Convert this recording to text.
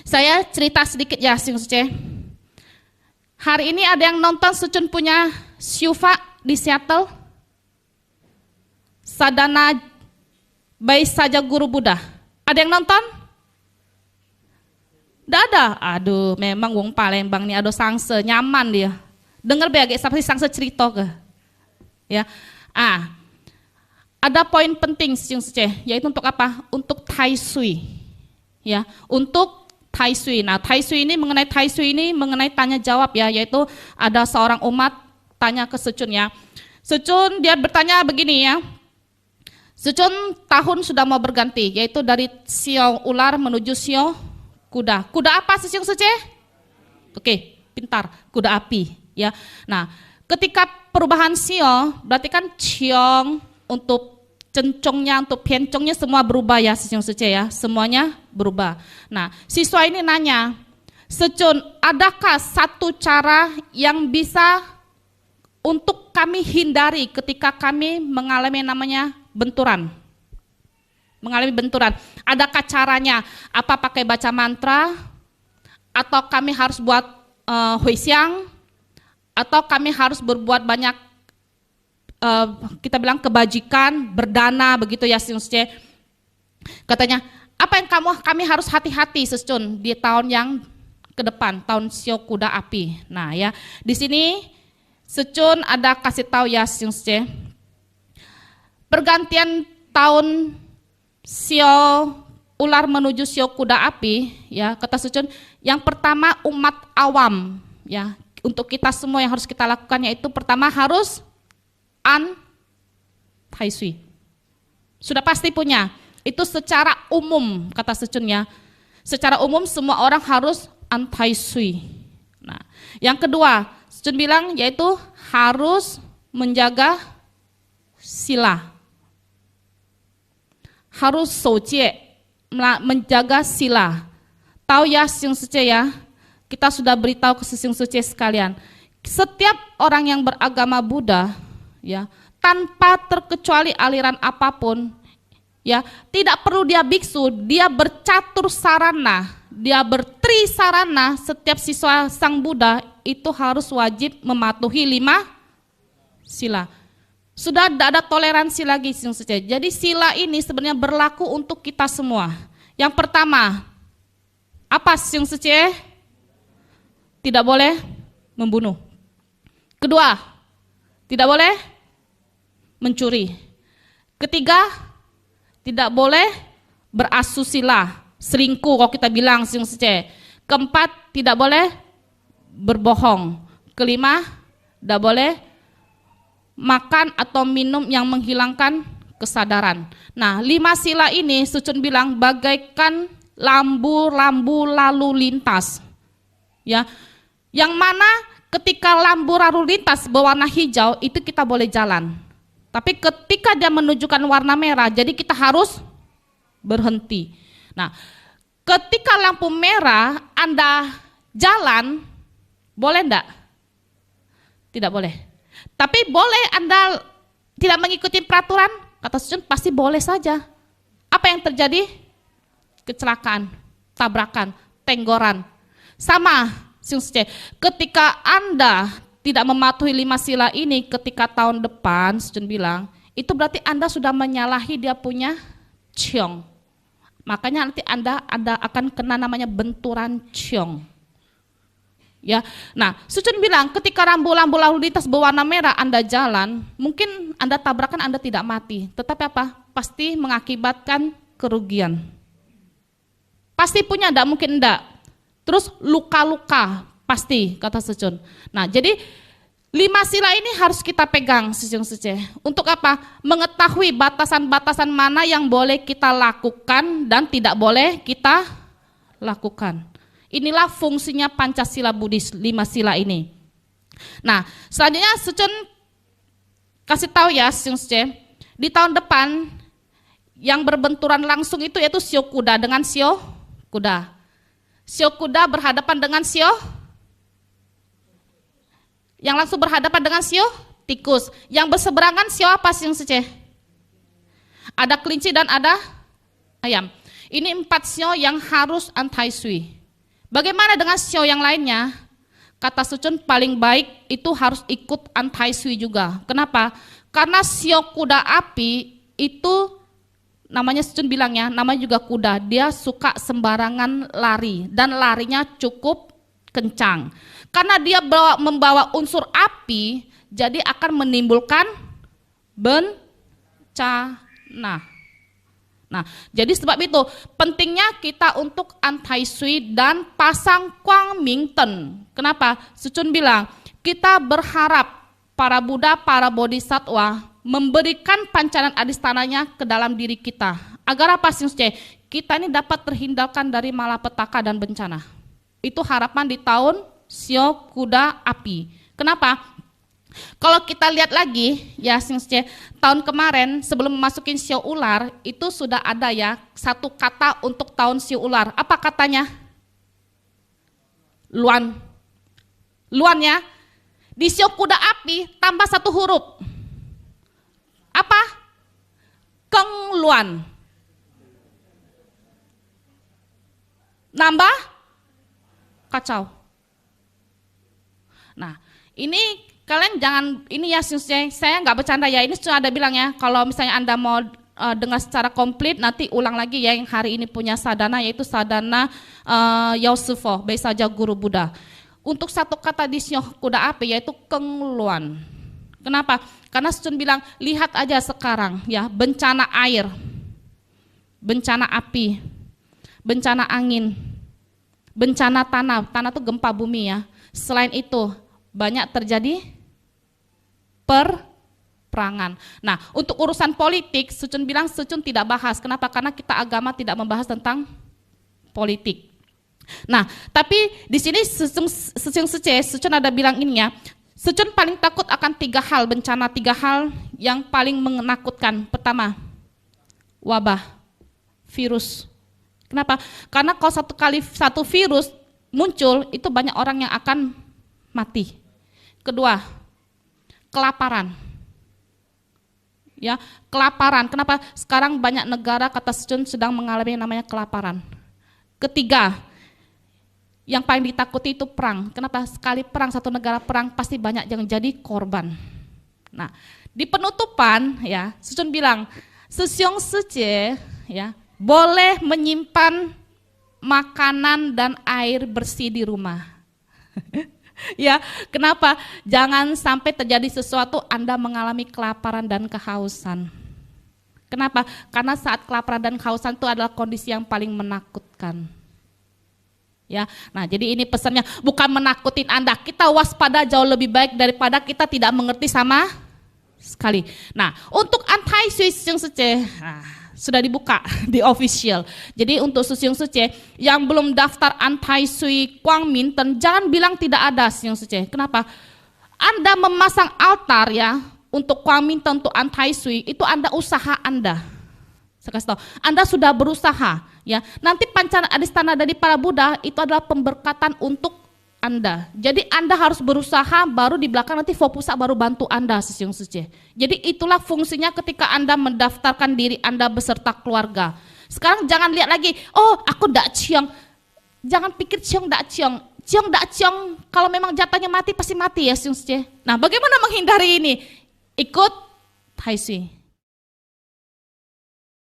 Saya cerita sedikit ya, Sing Suce. Hari ini ada yang nonton Sucun punya Syufa di Seattle? Sadana Baik Saja Guru Buddha. Ada yang nonton? Tidak ada. Aduh, memang wong Palembang nih ada sangse, nyaman dia. Dengar bagai seperti sangse cerita ke. Ya. Ada poin penting Sing Suce, yaitu untuk apa? Untuk Tai Sui. Ya, untuk Tai Sui. Nah, Tai Sui ini mengenai tanya jawab ya, yaitu ada seorang umat tanya ke Sucun ya. Sucun dia bertanya begini ya. Sucun tahun sudah mau berganti, yaitu dari sio ular menuju sio kuda. Kuda apa sih Sing Suce? Oke, pintar. Kuda api ya. Nah, ketika perubahan sio, berarti kan ciong untuk cencongnya, untuk pencongnya semua berubah ya Sing Suce ya, semuanya berubah. Nah, siswa ini nanya, Sucun, adakah satu cara yang bisa untuk kami hindari ketika kami mengalami namanya benturan? Mengalami benturan, adakah caranya? Apa pakai baca mantra? Atau kami harus buat huixiang? Atau kami harus berbuat banyak kita bilang kebajikan, berdana begitu ya Sing Suce. Katanya, apa yang kami harus hati-hati Sucun di tahun yang ke depan, tahun sio kuda api. Nah ya, di sini Sucun ada kasih tahu ya Sing Suce. Pergantian tahun sio ular menuju sio kuda api ya, kata Sucun, yang pertama umat awam ya, untuk kita semua yang harus kita lakukan yaitu pertama harus Tai Sui. Sudah pasti punya. Itu secara umum kata Sucun ya. Secara umum semua orang harus Tai Sui. Nah, yang kedua, Sucun bilang yaitu harus menjaga sila. Harus socie, menjaga sila. Tahu ya Sing Suce ya? Kita sudah beritahu ke Sing Suce sekalian. Setiap orang yang beragama Buddha ya, tanpa terkecuali aliran apapun ya, tidak perlu dia biksu, dia bercatur sarana, dia bertri sarana, setiap siswa Sang Buddha itu harus wajib mematuhi 5 sila. Sudah tidak ada toleransi lagi Sing Suce. Jadi sila ini sebenarnya berlaku untuk kita semua. Yang pertama, apa Sing Suce? Tidak boleh membunuh. Kedua, tidak boleh mencuri. Ketiga, tidak boleh berasusila, selingkuh kalau kita bilang Sing Suce. Keempat, tidak boleh berbohong. Kelima, tidak boleh makan atau minum yang menghilangkan kesadaran. Nah, 5 sila ini Sucun bilang bagaikan lambu-lambu lalu lintas. Ya, yang mana ketika lambu lalu lintas berwarna hijau itu kita boleh jalan. Tapi ketika dia menunjukkan warna merah, jadi kita harus berhenti. Nah, ketika lampu merah Anda jalan, boleh enggak? Tidak boleh. Tapi boleh Anda tidak mengikuti peraturan? Kata Sucun, pasti boleh saja. Apa yang terjadi? Kecelakaan, tabrakan, tenggoran. Sama, Sing Suce, ketika Anda tidak mematuhi 5 sila ini ketika tahun depan, Sucun bilang, itu berarti Anda sudah menyalahi dia punya ciong. Makanya nanti Anda akan kena namanya benturan ciong. Ya, nah Sucun bilang ketika lampu-lampu lalu lintas berwarna merah Anda jalan, mungkin Anda tabrakan Anda tidak mati, tetapi apa? Pasti mengakibatkan kerugian. Pasti punya, enggak mungkin enggak. Terus luka-luka, pasti kata Sucun. Nah jadi 5 sila ini harus kita pegang Sing Suce. Untuk apa? Mengetahui batasan-batasan mana yang boleh kita lakukan dan tidak boleh kita lakukan. Inilah fungsinya Pancasila Buddhis, 5 sila ini. Nah selanjutnya Sucun kasih tahu ya Sing Suce, di tahun depan yang berbenturan langsung itu yaitu sio kuda dengan sio kuda. Sio kuda berhadapan dengan sio, yang langsung berhadapan dengan sio tikus. Yang berseberangan sio apa Sing Suce? Ada kelinci dan ada ayam. Ini 4 sio yang harus Tai Sui. Bagaimana dengan sio yang lainnya? Kata Sucun paling baik itu harus ikut antai sui juga. Kenapa? Karena sio kuda api itu namanya Sucun bilangnya, namanya juga kuda. Dia suka sembarangan lari dan larinya cukup kencang. Karena dia membawa unsur api, jadi akan menimbulkan bencana. Nah, jadi sebab itu pentingnya kita untuk antai sui dan pasang Kwang Mingten. Kenapa? Sucun bilang, kita berharap para Buddha, para bodhisattva memberikan pancaran adistananya ke dalam diri kita. Agar apa sih? Kita ini dapat terhindarkan dari malapetaka dan bencana. Itu harapan di tahun sio kuda api. Kenapa? Kalau kita lihat lagi, ya tahun kemarin sebelum memasukin sio ular, itu sudah ada ya satu kata untuk tahun sio ular. Apa katanya? Luan. Luan ya. Di sio kuda api tambah satu huruf. Apa? Keng luan. Nambah? Kacau. Nah, ini kalian jangan, ini ya saya nggak bercanda ya, ini sudah ada bilang ya, kalau misalnya Anda mau dengar secara komplit, nanti ulang lagi ya yang hari ini punya sadana, yaitu sadana Yausufo, baik saja guru Buddha. Untuk satu kata di sio kuda api yaitu kengluan. Kenapa? Karena Sucun bilang, lihat aja sekarang ya, bencana air, bencana api, bencana angin, bencana tanah, tanah itu gempa bumi ya. Selain itu banyak terjadi perperangan. Nah, untuk urusan politik, Sucun bilang Sucun tidak bahas. Kenapa? Karena kita agama tidak membahas tentang politik. Nah, tapi di sini Sucun ada bilang ini ya. Sucun paling takut akan 3 hal bencana, 3 hal yang paling menakutkan. Pertama, wabah, virus. Kenapa? Karena kalau satu virus muncul, itu banyak orang yang akan mati. Kedua, kelaparan. Ya, kelaparan. Kenapa? Sekarang banyak negara kata Sucun sedang mengalami yang namanya kelaparan. Ketiga, yang paling ditakuti itu perang. Kenapa? Sekali perang, satu negara perang pasti banyak yang jadi korban. Nah, di penutupan ya, Sucun bilang, Susyong Suce ya, boleh menyimpan makanan dan air bersih di rumah. Ya, kenapa? Jangan sampai terjadi sesuatu Anda mengalami kelaparan dan kehausan. Kenapa? Karena saat kelaparan dan kehausan itu adalah kondisi yang paling menakutkan. Ya, nah jadi ini pesannya bukan menakutin Anda, kita waspada jauh lebih baik daripada kita tidak mengerti sama sekali. Nah, untuk antai sui Susyong Suce sudah dibuka di official. Jadi untuk Susyong Suce yang belum daftar antai sui Kwang Mingten, jangan bilang tidak ada Susyong Suce. Kenapa? Anda memasang altar ya untuk Kwang Mingten, untuk antai sui, itu Anda usaha Anda. Saya kasih tahu, Anda sudah berusaha ya. Nanti pancaran adistana dari para Buddha itu adalah pemberkatan untuk Anda. Jadi Anda harus berusaha, baru di belakang nanti Fopusa baru bantu Anda Susyong Suce. Jadi itulah fungsinya ketika Anda mendaftarkan diri Anda beserta keluarga. Sekarang jangan lihat lagi, oh aku ndak ciong. Jangan pikir ciong ndak ciong. Ciong ndak ciong, kalau memang jatahnya mati pasti mati ya Susyong Suce. Nah, bagaimana menghindari ini? Ikut Tai Sui.